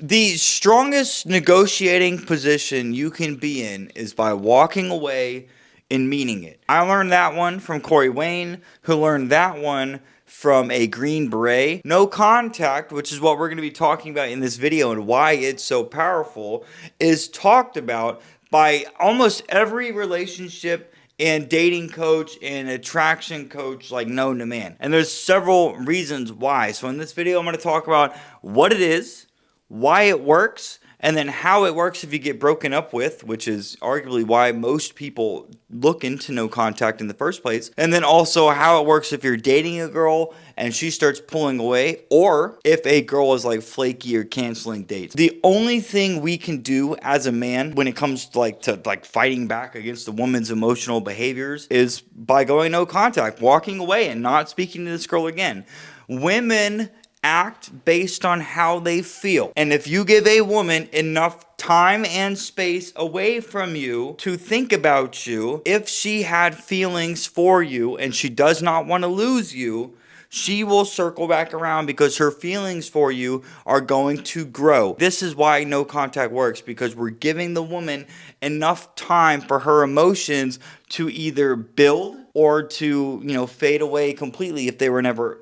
The strongest negotiating position you can be in is by walking away and meaning it. I learned that one from Corey Wayne, who learned that one from a Green Beret. No contact, which is what we're going to be talking about in this video and why it's so powerful, is talked about by almost every relationship and dating coach and attraction coach like known to man. And there's several reasons why. So in this video, I'm going to talk about what it is, why it works, and then how it works if you get broken up with, which is arguably why most people look into no contact in the first place. And then also how it works if you're dating a girl and she starts pulling away, or if a girl is like flaky or canceling dates. The only thing we can do as a man when it comes to fighting back against the woman's emotional behaviors is by going no contact, walking away and not speaking to this girl again. Women act based on how they feel. And if you give a woman enough time and space away from you to think about you, if she had feelings for you and she does not want to lose you, she will circle back around because her feelings for you are going to grow. This is why no contact works, because we're giving the woman enough time for her emotions to either build or to, fade away completely if they were never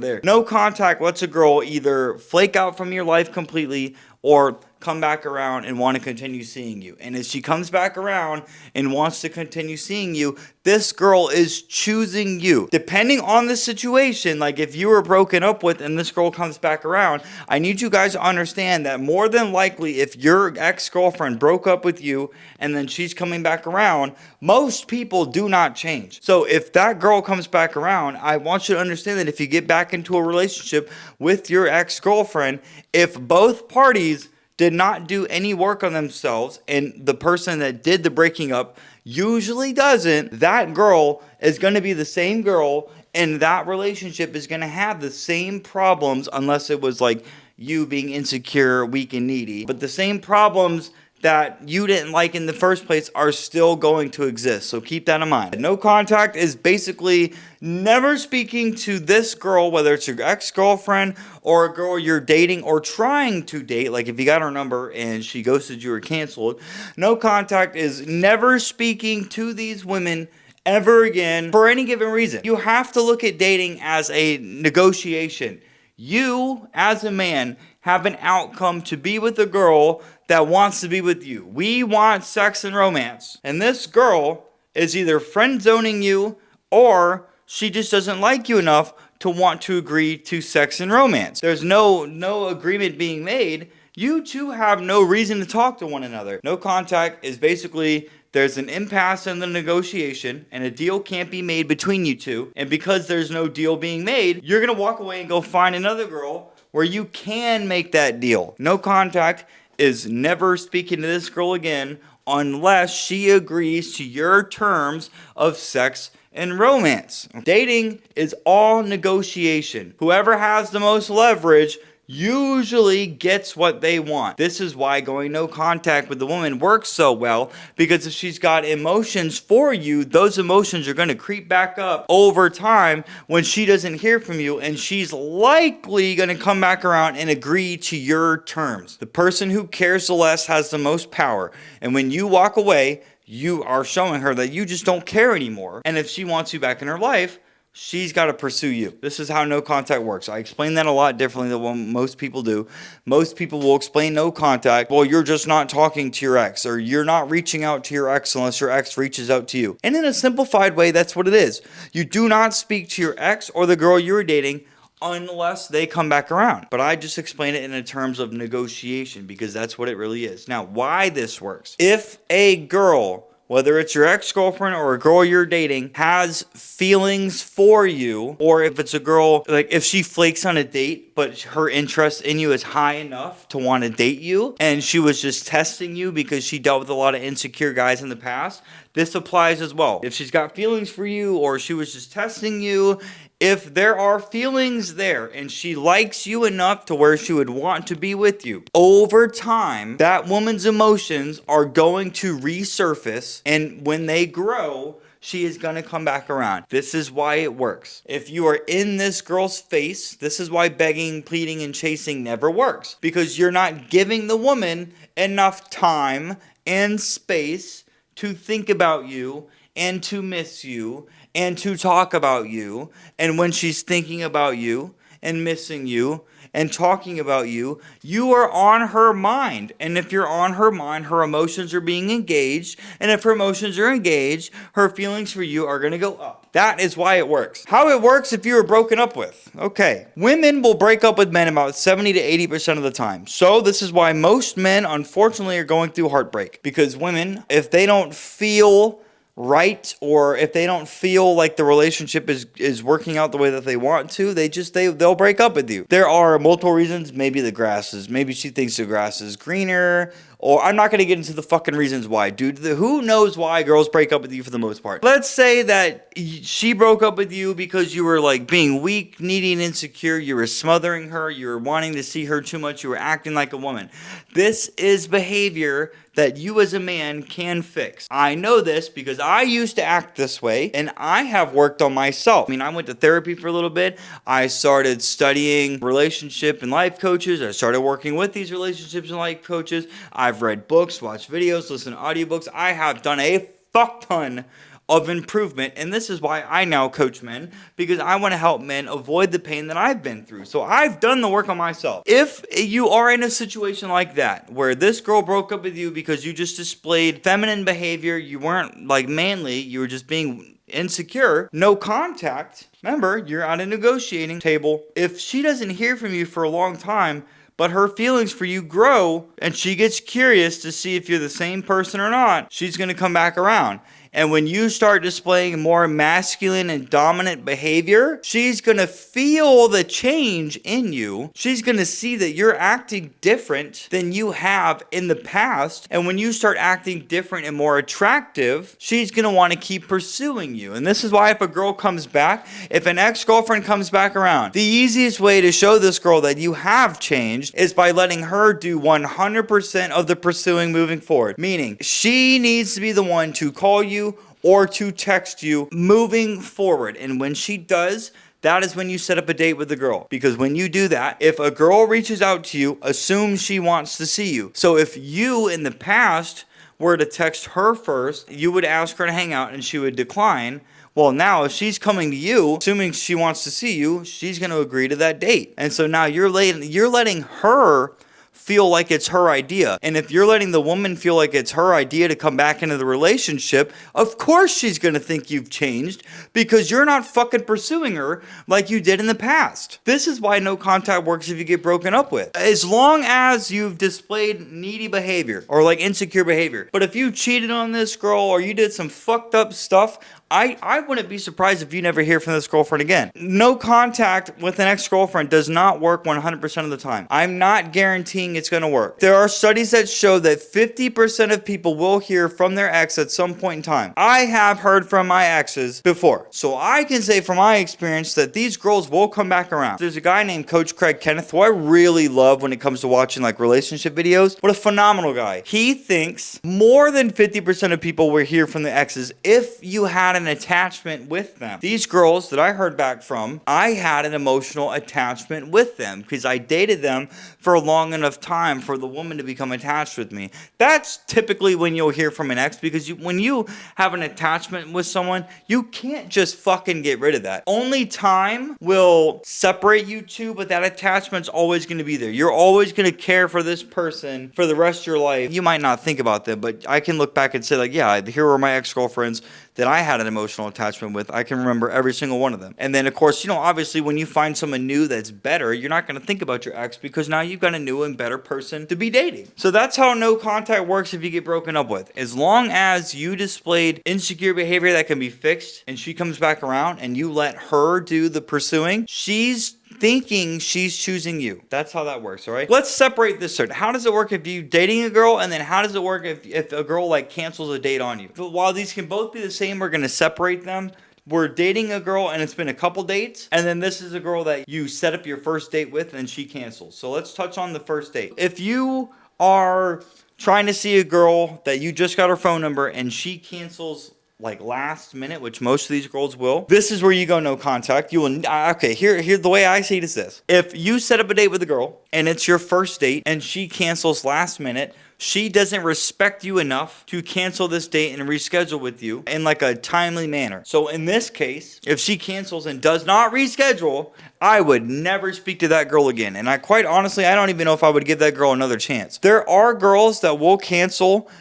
there. No contact lets a girl either flake out from your life completely or come back around and want to continue seeing you. And as she comes back around and wants to continue seeing you, this girl is choosing you. Depending on the situation, like if you were broken up with and this girl comes back around, I need you guys to understand that more than likely if your ex-girlfriend broke up with you and then she's coming back around, most people do not change. So if that girl comes back around, I want you to understand that if you get back into a relationship with your ex-girlfriend, if both parties did not do any work on themselves and the person that did the breaking up usually doesn't, that girl is going to be the same girl and that relationship is going to have the same problems, unless it was like you being insecure, weak, and needy. But the same problems that you didn't like in the first place are still going to exist. So keep that in mind. No contact is basically never speaking to this girl, whether it's your ex-girlfriend or a girl you're dating or trying to date. Like if you got her number and she ghosted you or canceled. No contact is never speaking to these women ever again for any given reason. You have to look at dating as a negotiation. You, as a man, have an outcome to be with a girl that wants to be with you. We want sex and romance. And this girl is either friend zoning you or she just doesn't like you enough to want to agree to sex and romance. There's no agreement being made. You two have no reason to talk to one another. No contact is basically there's an impasse in the negotiation and a deal can't be made between you two. And because there's no deal being made, you're going to walk away and go find another girl where you can make that deal. No contact is never speaking to this girl again unless she agrees to your terms of sex and romance. Dating is all negotiation. Whoever has the most leverage usually gets what they want. This is why going no contact with the woman works so well, because if she's got emotions for you, those emotions are going to creep back up over time when she doesn't hear from you, and she's likely going to come back around and agree to your terms. The person who cares the less has the most power, and when you walk away, you are showing her that you just don't care anymore. And if she wants you back in her life, she's got to pursue you. This is how no contact works. I explain that a lot differently than what most people do. Most people will explain no contact. Well, you're just not talking to your ex, or you're not reaching out to your ex unless your ex reaches out to you. And in a simplified way, that's what it is. You do not speak to your ex or the girl you're dating unless they come back around. But I just explain it in the terms of negotiation because that's what it really is. Now, why this works. If a girl, whether it's your ex-girlfriend or a girl you're dating, has feelings for you, or if it's a girl, like if she flakes on a date, but her interest in you is high enough to want to date you, and she was just testing you because she dealt with a lot of insecure guys in the past, this applies as well. If she's got feelings for you, or she was just testing you, if there are feelings there and she likes you enough to where she would want to be with you, over time, that woman's emotions are going to resurface, and when they grow, she is going to come back around. This is why it works. If you are in this girl's face, this is why begging, pleading, and chasing never works. Because you're not giving the woman enough time and space to think about you and to miss you and to talk about you. And when she's thinking about you and missing you and talking about you, you are on her mind. And if you're on her mind, her emotions are being engaged. And if her emotions are engaged, her feelings for you are going to go up. That is why it works. How it works if you were broken up with. Okay. Women will break up with men about 70 to 80% of the time. So this is why most men, unfortunately, are going through heartbreak. Because women, if they don't feel right, or if they don't feel like the relationship is working out the way that they want to, they'll break up with you. There are multiple reasons. Maybe maybe she thinks the grass is greener, or I'm not going to get into the fucking reasons why, dude. Who knows why girls break up with you for the most part. Let's say that she broke up with you because you were like being weak, needy, and insecure. You were smothering her. You were wanting to see her too much. You were acting like a woman. This is behavior that you as a man can fix. I know this because I used to act this way, and I have worked on myself. I mean, I went to therapy for a little bit. I started studying relationship and life coaches. I started working with these relationships and life coaches. I've read books, watched videos, listened to audiobooks. I have done a fuck ton of improvement, and this is why I now coach men, because I want to help men avoid the pain that I've been through. So I've done the work on myself. If you are in a situation like that, where this girl broke up with you because you just displayed feminine behavior, you weren't like manly, you were just being insecure, no contact, remember, you're at a negotiating table. If she doesn't hear from you for a long time, but her feelings for you grow, and she gets curious to see if you're the same person or not, she's going to come back around. And when you start displaying more masculine and dominant behavior, she's going to feel the change in you. She's going to see that you're acting different than you have in the past. And when you start acting different and more attractive, she's going to want to keep pursuing you. And this is why if a girl comes back, if an ex-girlfriend comes back around, the easiest way to show this girl that you have changed is by letting her do 100% of the pursuing moving forward. Meaning, she needs to be the one to call you or to text you moving forward. And when she does, that is when you set up a date with the girl. Because when you do that, if a girl reaches out to you, assume she wants to see you. So if you in the past were to text her first, you would ask her to hang out and she would decline. Well, now if she's coming to you, assuming she wants to see you, she's going to agree to that date. And so now you're letting her feel like it's her idea. And if you're letting the woman feel like it's her idea to come back into the relationship, of course she's going to think you've changed, because you're not fucking pursuing her like you did in the past. This is why no contact works if you get broken up with. As long as you've displayed needy behavior or like insecure behavior. But if you cheated on this girl or you did some fucked up stuff, I wouldn't be surprised if you never hear from this girlfriend again. No contact with an ex-girlfriend does not work 100% of the time. I'm not guaranteeing it's going to work. There are studies that show that 50% of people will hear from their ex at some point in time. I have heard from my exes before. So I can say from my experience that these girls will come back around. There's a guy named Coach Craig Kenneth who I really love when it comes to watching like relationship videos. What a phenomenal guy. He thinks more than 50% of people will hear from the exes if you had an attachment with them. These girls that I heard back from, I had an emotional attachment with them because I dated them for a long enough time for the woman to become attached with me. That's typically when you'll hear from an ex, because when you have an attachment with someone, you can't just fucking get rid of that. Only time will separate you two, but that attachment's always going to be there. You're always going to care for this person for the rest of your life. You might not think about them, but I can look back and say like, yeah, here were my ex-girlfriends that I had an emotional attachment with. I can remember every single one of them. And then, of course, obviously when you find someone new that's better, you're not going to think about your ex because now you've got a new and better person to be dating. So that's how no contact works if you get broken up with. As long as you displayed insecure behavior that can be fixed and she comes back around and you let her do the pursuing, she's thinking she's choosing you. That's how that works, all right? Let's separate this. How does it work if you dating a girl, and then how does it work if a girl like cancels a date on you? But while these can both be the same, we're going to separate them. We're dating a girl and it's been a couple dates, and then this is a girl that you set up your first date with and she cancels. So let's touch on the first date. If you are trying to see a girl that you just got her phone number and she cancels like last minute, which most of these girls will, this is where you go no contact. You will, okay, here the way I see it is this. If you set up a date with a girl and it's your first date and she cancels last minute, she doesn't respect you enough to cancel this date and reschedule with you in like a timely manner. So in this case, if she cancels and does not reschedule, I would never speak to that girl again. And I quite honestly, I don't even know if I would give that girl another chance. There are girls that will cancel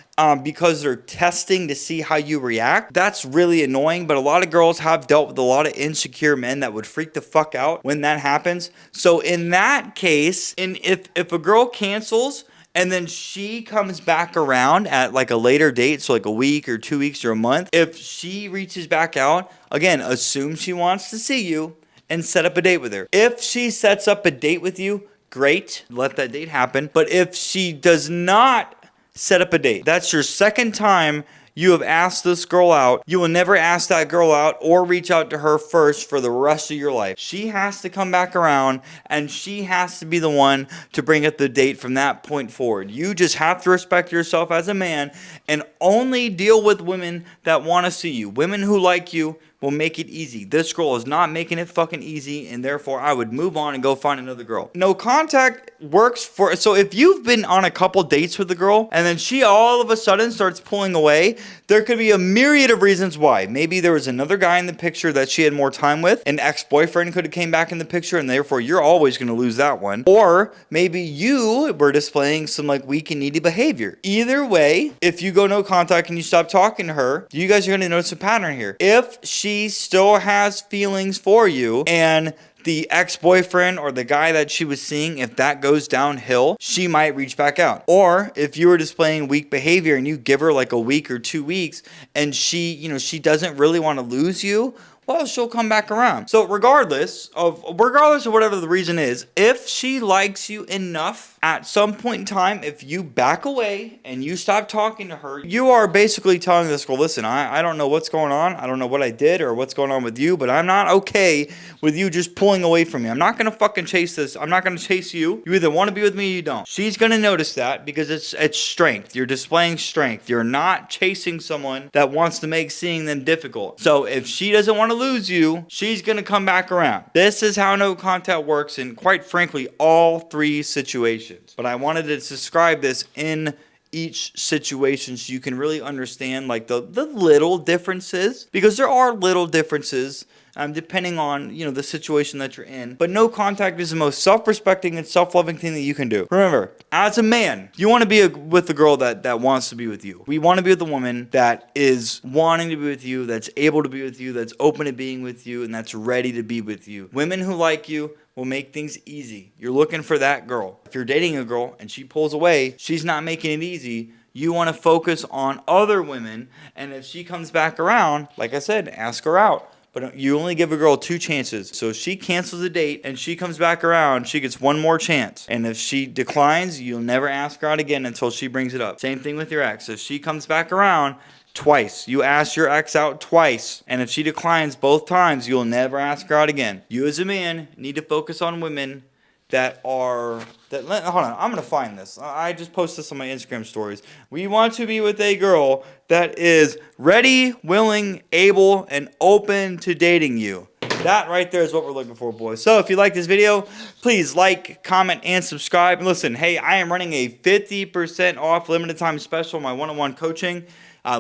because they're testing to see how you react. That's really annoying, but a lot of girls have dealt with a lot of insecure men that would freak the fuck out when that happens. So in that case, if a girl cancels and then she comes back around at like a later date, so like a week or 2 weeks or a month, if she reaches back out, again, assume she wants to see you and set up a date with her. If she sets up a date with you, great, let that date happen. But if she does not set up a date, that's your second time you have asked this girl out. You will never ask that girl out or reach out to her first for the rest of your life. She has to come back around and she has to be the one to bring up the date from that point forward. You just have to respect yourself as a man and only deal with women that want to see you. Women who like you will make it easy. This girl is not making it fucking easy, and therefore I would move on and go find another girl. No contact works for, so if you've been on a couple dates with the girl and then she all of a sudden starts pulling away, there could be a myriad of reasons why. Maybe there was another guy in the picture that she had more time with. An ex-boyfriend could have came back in the picture, and therefore you're always going to lose that one. Or maybe you were displaying some like weak and needy behavior. Either way, if you go no contact and you stop talking to her, you guys are going to notice a pattern here. If she still has feelings for you and the ex-boyfriend or the guy that she was seeing, if that goes downhill, she might reach back out. Or if you were displaying weak behavior and you give her like a week or 2 weeks and she doesn't really want to lose you, well, she'll come back around. So regardless of whatever the reason is, if she likes you enough at some point in time, if you back away and you stop talking to her, you are basically telling this girl, listen, I don't know what's going on. I don't know what I did or what's going on with you, but I'm not okay with you just pulling away from me. I'm not going to fucking chase this. I'm not going to chase you. You either want to be with me or you don't. She's going to notice that because it's strength. You're displaying strength. You're not chasing someone that wants to make seeing them difficult. So if she doesn't want to lose you, she's going to come back around. This is how no contact works in, quite frankly, all three situations. But I wanted to describe this in each situation so you can really understand like the little differences, because there are little differences depending on the situation that you're in. But no contact is the most self-respecting and self-loving thing that you can do. Remember, as a man, you want to be with the girl that wants to be with you. We want to be with a woman that is wanting to be with you, that's able to be with you, that's open to being with you, and that's ready to be with you. Women who like you will make things easy. You're looking for that girl. If you're dating a girl and she pulls away, she's not making it easy. You want to focus on other women, and if she comes back around, like I said, ask her out. But you only give a girl 2 chances. So if she cancels a date and she comes back around, she gets 1 more chance. And if she declines, you'll never ask her out again until she brings it up. Same thing with your ex. If she comes back around twice, you ask your ex out twice. And if she declines both times, you'll never ask her out again. You as a man need to focus on women hold on, I'm going to find this. I just posted this on my Instagram stories. We want to be with a girl that is ready, willing, able, and open to dating you. That right there is what we're looking for, boys. So if you like this video, please like, comment, and subscribe. And listen, hey, I am running a 50% off limited time special on my one-on-one coaching.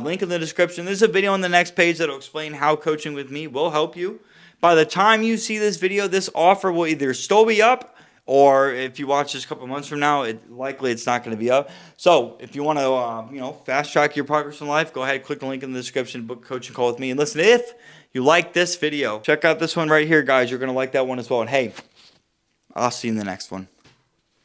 Link in the description. There's a video on the next page that will explain how coaching with me will help you. By the time you see this video, this offer will either still be up, or if you watch this a couple months from now, it's not going to be up. So if you want to, fast track your progress in life, go ahead, click the link in the description, book a coaching call with me. And listen, if you like this video, check out this one right here, guys. You're going to like that one as well. And hey, I'll see you in the next one.